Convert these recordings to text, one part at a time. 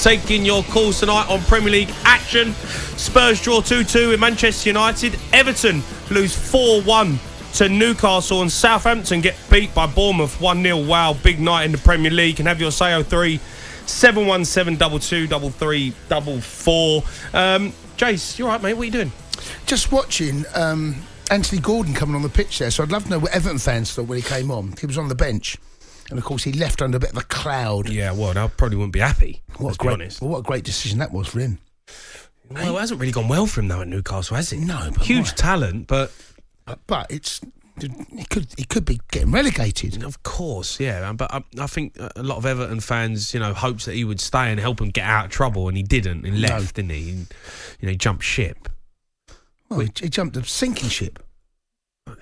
taking your calls tonight on Premier League action. Spurs draw 2-2 with Manchester United. Everton lose 4-1 to Newcastle, and Southampton get beat by Bournemouth 1-0. Wow, big night in the Premier League. And have your say 03 717 22 33 44. Jace, you all right, mate? What are you doing? Just watching Anthony Gordon coming on the pitch there, so I'd love to know what Everton fans thought when he came on. He was on the bench, and of course he left under a bit of a cloud. Yeah, well, I probably wouldn't be happy, let's be honest. What a great decision that was for him. Well, it hasn't really gone well for him though at Newcastle, has it? No, but huge talent, but it's he could be getting relegated. Of course, yeah. But I think a lot of Everton fans, hopes that he would stay and help him get out of trouble, and he didn't. He left, didn't he? He jumped ship. Well, he jumped a sinking ship.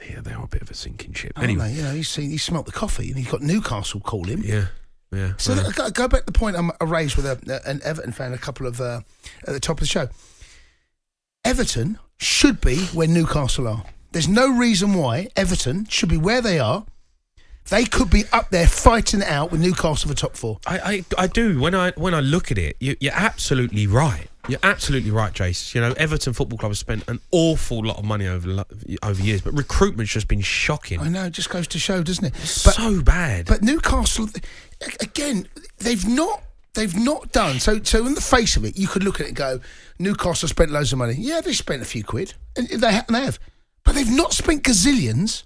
Yeah, they are a bit of a sinking ship. Anyway, he smelt the coffee, and he's got Newcastle call him. Yeah. So go back to the point I raised with an Everton fan a couple of at the top of the show. Everton should be where Newcastle are. There's no reason why Everton should be where they are. They could be up there fighting it out with Newcastle for top four. I do. When I look at it, you're absolutely right. You're absolutely right, Jace. Everton Football Club has spent an awful lot of money over years, but recruitment's just been shocking. I know, it just goes to show, doesn't it? So bad. But Newcastle, again, they've not done. So in the face of it, you could look at it and go, Newcastle spent loads of money. Yeah, they spent a few quid, and they have. But they've not spent gazillions.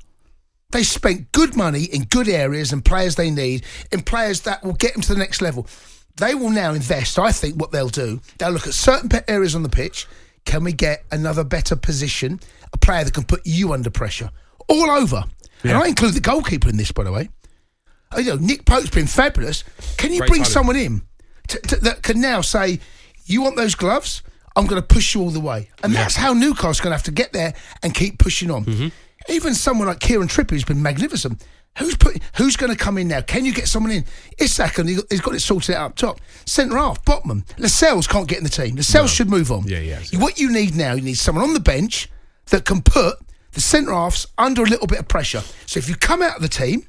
They spent good money in good areas and players they need, in players that will get them to the next level. They will now invest. I think what they'll do, they'll look at certain areas on the pitch. Can we get another better position, a player that can put you under pressure? All over. Yeah. And I include the goalkeeper in this, by the way. Nick Pope's been fabulous. Can you bring someone in that can now say, you want those gloves? I'm going to push you all the way. And that's how Newcastle's going to have to get there and keep pushing on. Mm-hmm. Even someone like Kieran Trippier, who's been magnificent. Who's going to come in now? Can you get someone in? Isak, he's got it sorted out up top. Centre half, Botman. Lascelles can't get in the team. Lascelles should move on. Yeah. What you need now, you need someone on the bench that can put the centre halves under a little bit of pressure. So if you come out of the team,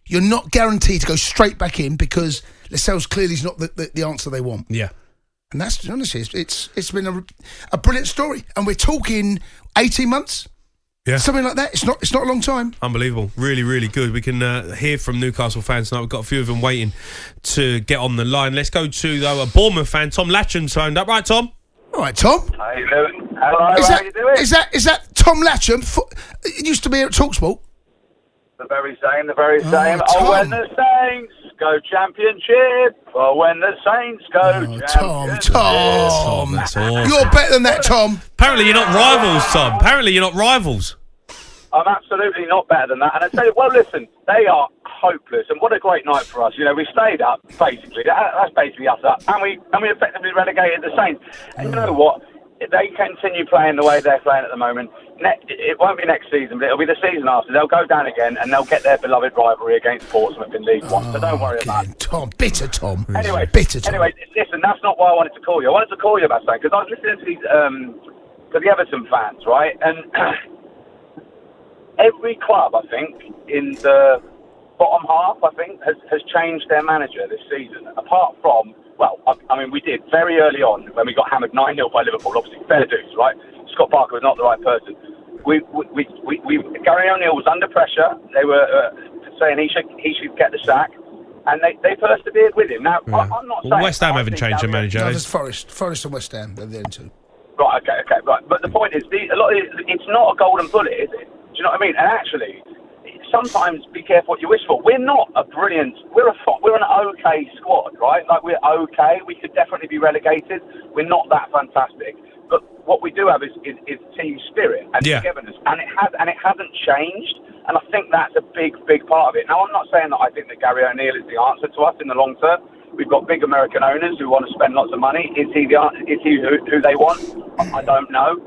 you're not guaranteed to go straight back in because Lascelles clearly is not the answer they want. Yeah. And that's, honestly, it's been a brilliant story. And we're talking 18 months? Yeah. Something like that. It's not a long time. Unbelievable. Really, really good. We can hear from Newcastle fans tonight. We've got a few of them waiting to get on the line. Let's go to, though, a Bournemouth fan. Tom Latcham's phoned up. Right, Tom? All right, Tom. How you doing? Hello, how you doing? Is that Tom Latcham? It used to be here at talkSPORT. The very same. Tom. When the Saints go championship. When the Saints go championship. Tom. That's awesome. You're better than that, Tom. Apparently you're not rivals, Tom. I'm absolutely not better than that. And I tell you, well, listen, they are hopeless. And what a great night for us. We stayed up, basically. That's basically us up. And we effectively relegated the Saints. And you know what? If they continue playing the way they're playing at the moment, it won't be next season, but it'll be the season after. They'll go down again, and they'll get their beloved rivalry against Portsmouth in League One. So don't worry about it. Tom, bitter Tom. Anyway, Tom. Listen, that's not why I wanted to call you. I wanted to call you about something because I was listening to these to the Everton fans, right? And every club, I think, in the bottom half, I think, has changed their manager this season. Apart from, we did very early on when we got hammered 9-0 by Liverpool. Obviously, fair dues, right? Scott Parker was not the right person. Gary O'Neill was under pressure. They were saying he should get the sack, and they persevered with him. Now, I'm not saying West Ham haven't changed their manager. No, there's Forest and West Ham. They're there too. Right. Okay. Right. But the point is, it's not a golden bullet, is it? Do you know what I mean? And actually, sometimes be careful what you wish for. We're not a brilliant. We're an okay squad, right? Like, we're okay. We could definitely be relegated. We're not that fantastic. But what we do have is team spirit and togetherness, and it hasn't changed. And I think that's a big part of it. Now, I'm not saying that I think that Gary O'Neill is the answer to us in the long term. We've got big American owners who want to spend lots of money. Is he who they want? I don't know.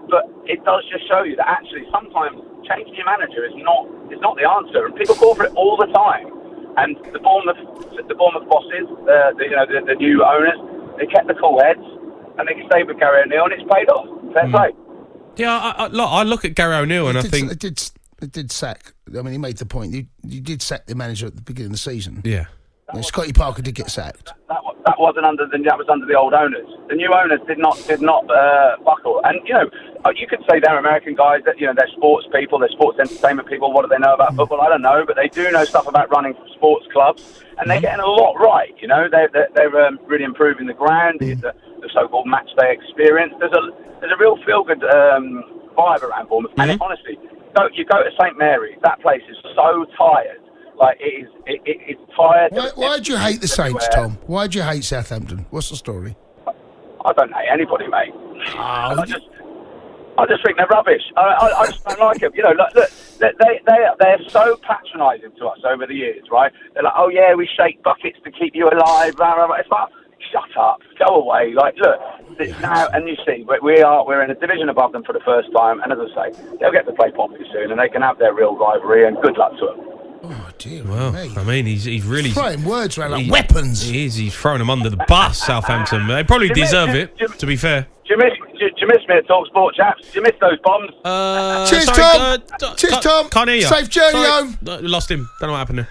But it does just show you that actually sometimes changing your manager is not the answer, and people call for it all the time. And the Bournemouth bosses, the new owners, they kept the cool heads and they stayed with Gary O'Neill, and it's paid off. Fair play. Yeah, I look at Gary O'Neill and I think it did sack. I mean, he made the point. You did sack the manager at the beginning of the season. Yeah. Scotty Parker did get sacked. That that was under the old owners. The new owners did not buckle. And you could say they're American guys, that they're sports people, they're sports entertainment people. What do they know about football? I don't know, but they do know stuff about running sports clubs, and they're getting a lot right. They're really improving the ground, the so-called match day experience. There's a real feel-good vibe around Bournemouth, and honestly, you go to St Mary's, that place is so tired. Like it's tired. Why do you hate the Saints, Tom? Why do you hate Southampton? What's the story? I don't hate anybody, mate. I just think they're rubbish. I just don't like them. Look, they're so patronising to us over the years, right? They're like, oh yeah, we shake buckets to keep you alive. Blah, blah, blah. It's like, shut up, go away. Like, look, now, and you see, we're in a division above them for the first time, and as I say, they'll get to play properly soon, and they can have their real rivalry. And good luck to them. Oh dear, well, mate. I mean, he's really throwing words around like weapons. He's throwing them under the bus, Southampton. They probably deserve it, to be fair. Do you miss me at talkSPORT, chaps? Do you miss those bombs? Cheers, sorry, Tom. Cheers, Tom. Can't hear you. Safe journey home. Lost him. Don't know what happened there.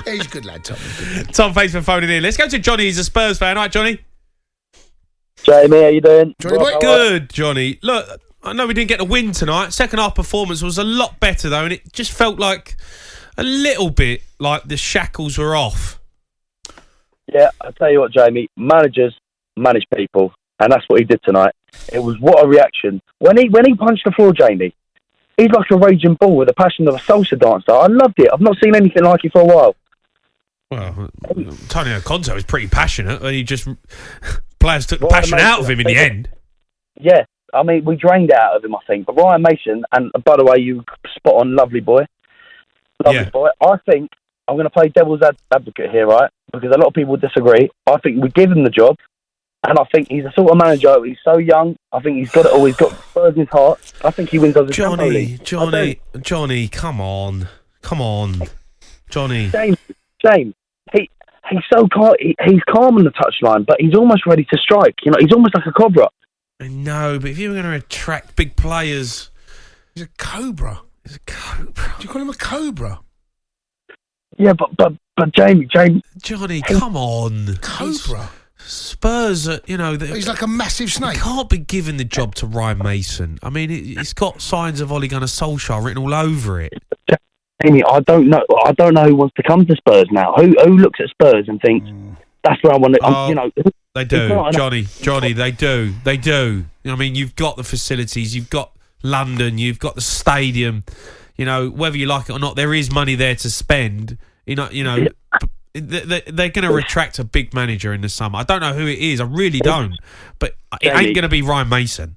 He's a good lad, Tom. Tom, thanks for phoning in. Let's go to Johnny. He's a Spurs fan. All right, Johnny? Jamie, how you doing? Johnny boy? Good, Johnny. Look, I know we didn't get the win tonight. Second half performance was a lot better, though, and it just felt like a little bit like the shackles were off. Yeah, I'll tell you what, Jamie. Managers manage people, and that's what he did tonight. It was what a reaction. When he punched the floor, Jamie, he's like a raging bull with the passion of a salsa dancer. I loved it. I've not seen anything like it for a while. Well, Antonio Conte was pretty passionate, and he just players took the passion out of him in the end. Yeah, I mean, we drained it out of him, I think. But Ryan Mason, and by the way, you spot on, lovely boy. Boy. I think I'm going to play devil's advocate here, right? Because a lot of people disagree. I think we give him the job, and I think he's the sort of manager. He's so young. I think he's got it all. He's got Spurs in his heart. I think he wins us the Johnny, come on, Johnny. James. He's so calm. He's calm on the touchline, but he's almost ready to strike. He's almost like a cobra. I know, but if you were going to attract big players, He's a cobra. he's a cobra. Do you call him a cobra? Yeah, but Jamie, Johnny, come on, Cobra. Spurs, He's like a massive snake. He can't be given the job to Ryan Mason. I mean, it's got signs of Ole Gunnar Solskjaer written all over it. Jamie, I don't know who wants to come to Spurs now. Who looks at Spurs and thinks that's where I want to? They do, Johnny. They do. I mean, you've got the facilities, you've got London, you've got the stadium. Whether you like it or not, there is money there to spend. They're going to retract a big manager in the summer. I don't know who it is. I really don't. But it ain't going to be Ryan Mason.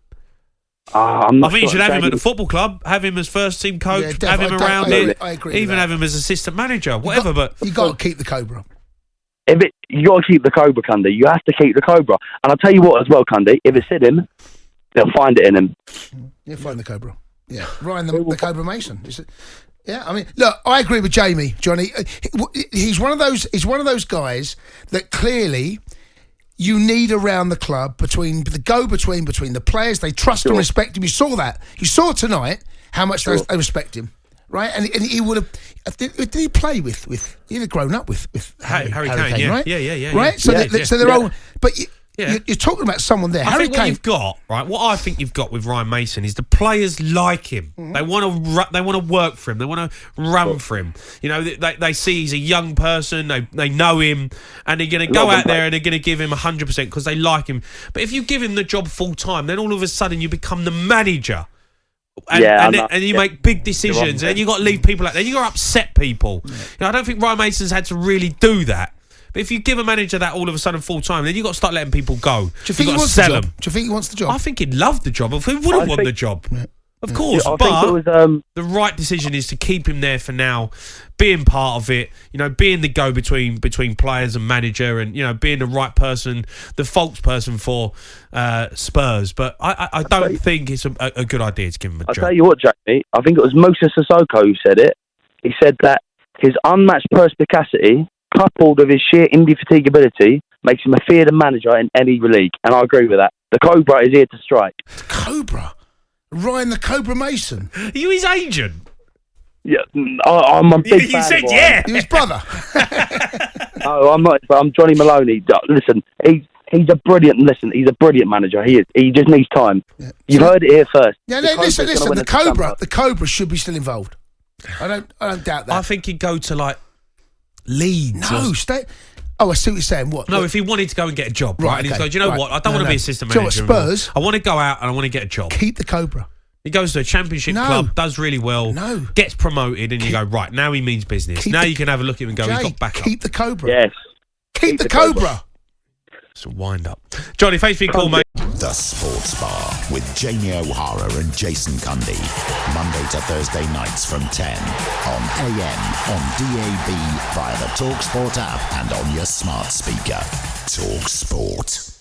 I think you should have him at the football club, have him as first team coach, have him around it, even have him as assistant manager, whatever. But you got to keep the Cobra. You got to keep the Cobra, Cundy. You have to keep the Cobra. And I'll tell you what as well, Cundy, if it's in him, they'll find it in him. You'll find the Cobra. Yeah, Ryan the Cobra Mason. Yeah, I mean, look, I agree with Jamie, Johnny. He's one of those guys that clearly you need around the club between the players. They trust and respect him. You saw that. You saw tonight how much they respect him, right? And he would have. Did he play with? He'd have grown up with Harry Kane, yeah. right? Yeah. Right. So they're all. But you're talking about someone there. I think what you've got, right? What I think you've got with Ryan Mason is the players like him. Mm-hmm. They want to work for him. They want to run for him. They see he's a young person. They know him, and they're going to go out there and they're going to give him 100% because they like him. But if you give him the job full time, then all of a sudden you become the manager. And you make big decisions, and then you got to leave people out there. You got to upset people. I don't think Ryan Mason's had to really do that. But if you give a manager that all of a sudden full time, then you got to start letting people go. Do you think he wants the job? Do you think he wants the job? I think he'd love the job. Who wouldn't want the job? Yeah. Of course, but the right decision is to keep him there for now, being part of it. Being the go between players and manager, and being the right person, the spokesperson for Spurs. But I don't think it's a good idea to give him a job. I'll tell you what, Jamie. I think it was Moses Sissoko who said it. He said that his unmatched perspicacity, coupled with his sheer indefatigability, makes him a feared manager in any league. And I agree with that. The Cobra is here to strike. The Cobra? Ryan the Cobra Mason? Are you his agent? Yeah, I'm a big fan. You said of yeah. You're his brother. No, I'm not. I'm Johnny Maloney. Listen, he's a brilliant. Listen, he's a brilliant manager. He is. He just needs time. Yeah. You've heard it here first. Yeah, no, listen. The Cobra should be still involved. I don't doubt that. I think he'd go to like Leeds. No, stay. Oh, I see what you're saying. What? No, if he wanted to go and get a job, right? And he'd go, do you know what? I don't want to be assistant manager. Spurs. I want to go out and I want to get a job. Keep the Cobra. He goes to a championship club, does really well, gets promoted, and you go, right, now he means business. Now you can have a look at him and go, he's got backup. Keep the Cobra. Yes. Keep the Cobra. It's a wind up. Johnny, thanks for your call, mate. The Sports Bar with Jamie O'Hara and Jason Cundy. Monday to Thursday nights from 10 on AM, on DAB, via the talkSPORT app and on your smart speaker. talkSPORT.